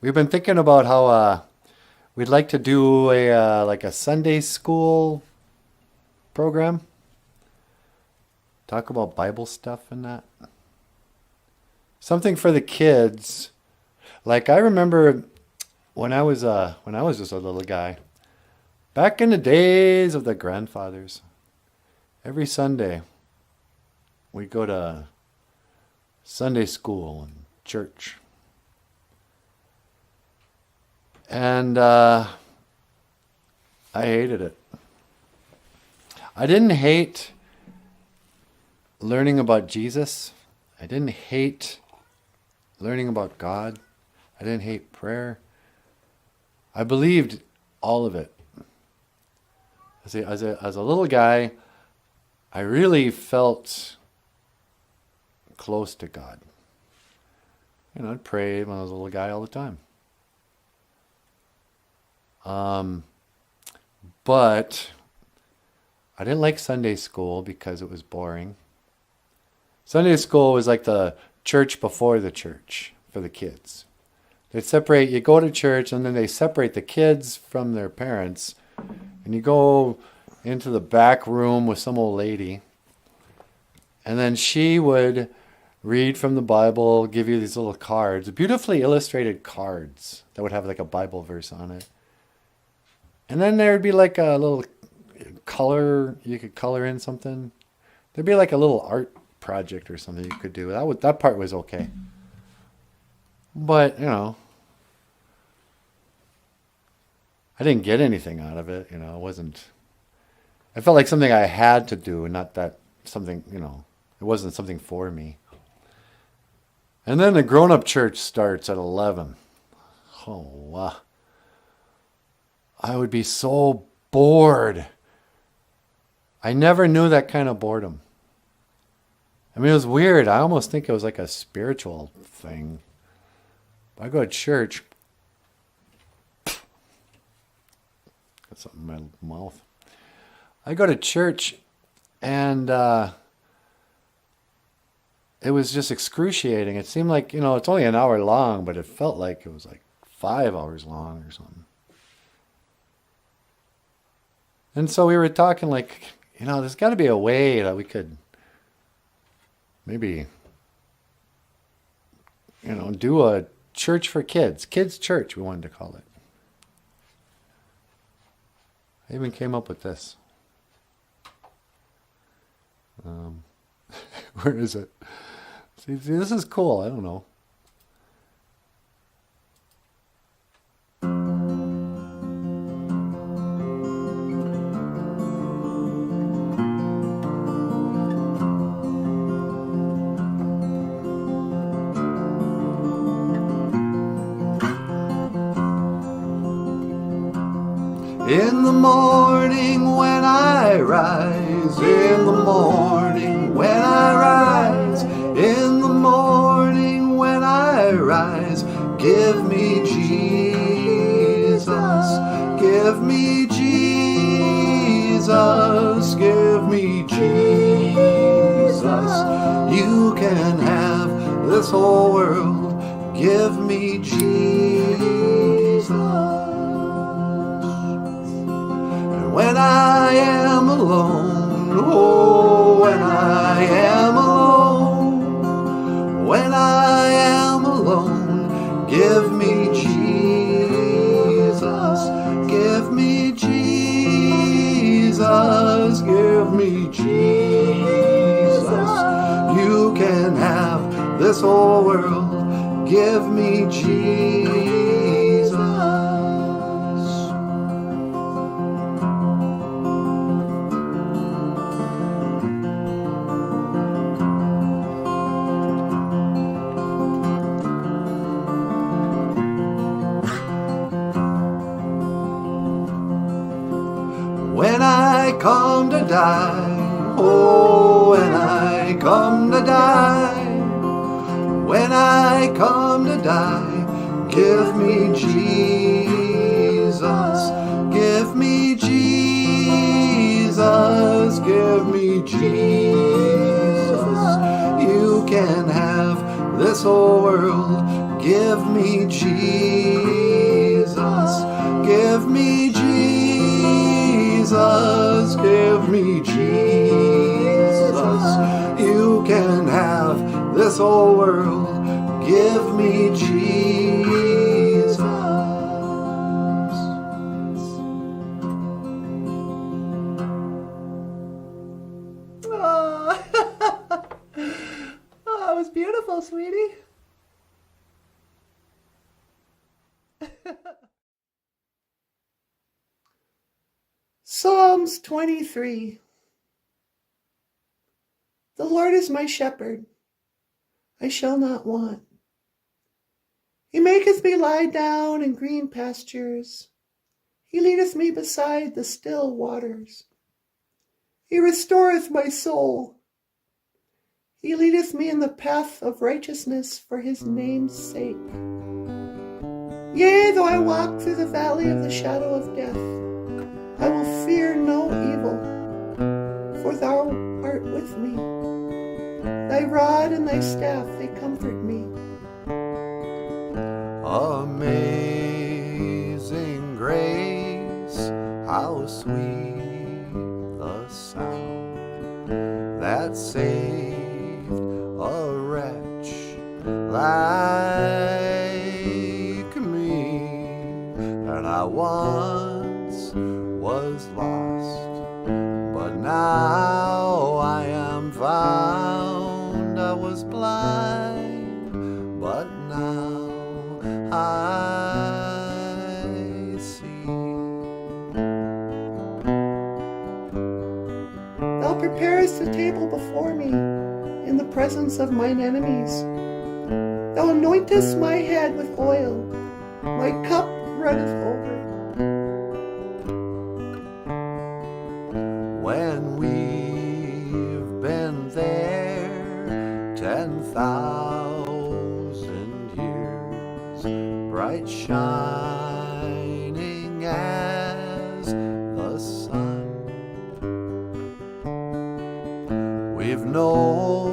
We've been thinking about how we'd like to do a like a Sunday school program. Talk about Bible stuff and that. Something for the kids. Like I remember when I was just a little guy, back in the days of the grandfathers, every Sunday we'd go to Sunday school and church. And I hated it. I didn't hate learning about Jesus. I didn't hate learning about God. I didn't hate prayer. I believed all of it. As a little guy, I really felt close to God. I'd pray when I was a little guy all the time. But I didn't like Sunday school because it was boring. Sunday school was like the church before the church for the kids. They'd separate, you go to church and then they separate the kids from their parents and you go into the back room with some old lady and then she would read from the Bible, give you these little cards, beautifully illustrated cards that would have like a Bible verse on it. And then there would be like a little color, you could color in something. There'd be like a little art project or something you could do. That part was okay. But, I didn't get anything out of it. It wasn't, I felt like something I had to do, not that something, it wasn't something for me. And then the grown-up church starts at 11. Oh, wow. I would be so bored. I never knew that kind of boredom. I mean, it was weird. I almost think it was like a spiritual thing. I go to church. Got something in my mouth. I go to church and it was just excruciating. It seemed like, it's only an hour long, but it felt like it was like 5 hours long or something. And so we were talking like, there's got to be a way that we could maybe, do a church for kids. Kids church, we wanted to call it. I even came up with this. Where is it? See, this is cool. I don't know. In the morning when I rise, in the morning when I rise, in the morning when I rise, give me Jesus, give me Jesus, give me Jesus. You can have this whole world, give me Jesus. When I am alone, oh, when I am alone, when I am alone, give me Jesus, give me Jesus, give me Jesus. You can have this whole world, give me Jesus. When I come to die, oh, when I come to die, when I come to die, give me Jesus, give me Jesus, give me Jesus. You can have this whole world, Give me Jesus, give me Jesus, give me Jesus. You can have this whole world. Give me Jesus. Oh, that was beautiful, sweetie. Psalms 23. The Lord is my shepherd, I shall not want. He maketh me lie down in green pastures. He leadeth me beside the still waters. He restoreth my soul. He leadeth me in the path of righteousness for his name's sake. Yea, though I walk through the valley of the shadow of death, I will fear no evil, for thou art with me. Thy rod and thy staff, they comfort me. Amazing grace, how sweet the sound that saved a wretch like me. And I once was lost, but now I am found. I was blind, but now I see. Thou preparest a table before me in the presence of mine enemies. Thou anointest my head with oil, my cup runneth over. When we've been there 10,000 years, bright shining as the sun, we've no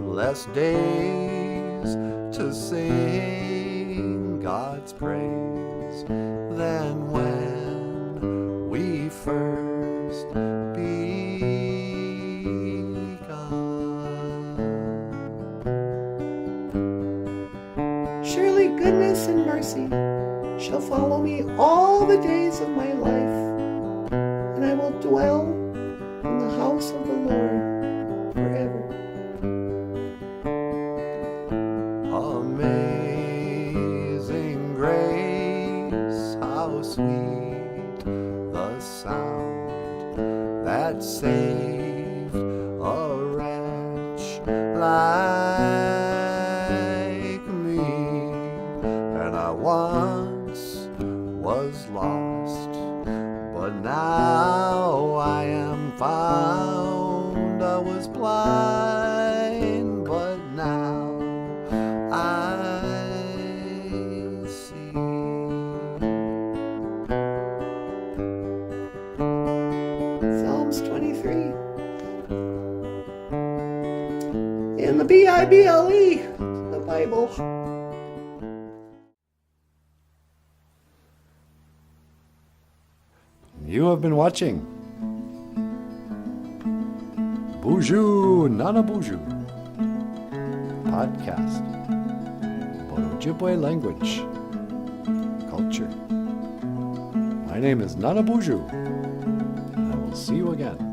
less days to sing God's praise than when we first begun. Surely goodness and mercy shall follow me all the days of my life, and I will dwell in the house of the Lord forever. Amazing grace, how sweet the sound that saved a wretch like me. And I once was lost, but now I am found. I was blind, but now I see. Psalms 23. In the BIBLE, the Bible. You have been watching BOOZHOO, NANABOOZHOO podcast about Ojibwe language, culture. My name is NANABOOZHOO, and I will see you again.